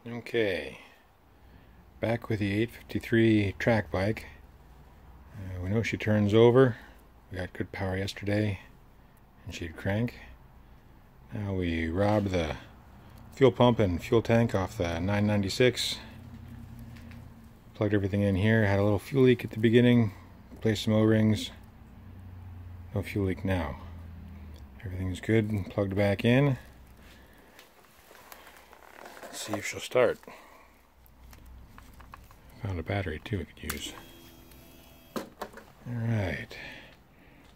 Okay, back with the 853 track bike. We know she turns over. We got good power yesterday and she'd crank. Now we robbed the fuel pump and fuel tank off the 996. Plugged everything in here. Had a little fuel leak at the beginning. Placed some O-rings. No fuel leak now. Everything's good. Plugged back in. Let's see if she'll start. Found a battery too we could use. Alright.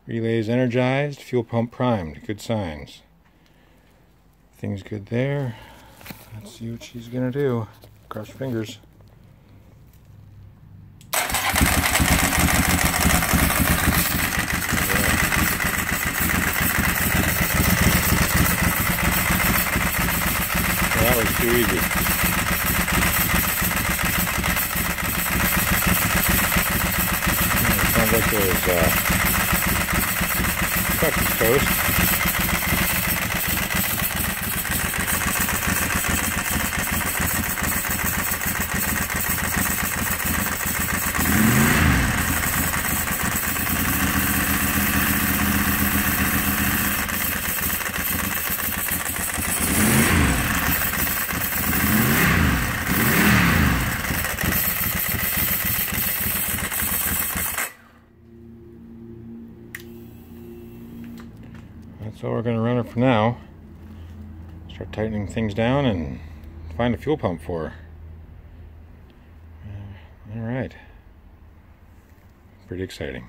Relays energized, fuel pump primed. Good signs. Things good there. Let's see what she's gonna do. Cross your fingers. That was too easy. Sounds like there's Texas toast. That's all we're going to run her for now. Start tightening things down and find a fuel pump for her. Alright. Pretty exciting.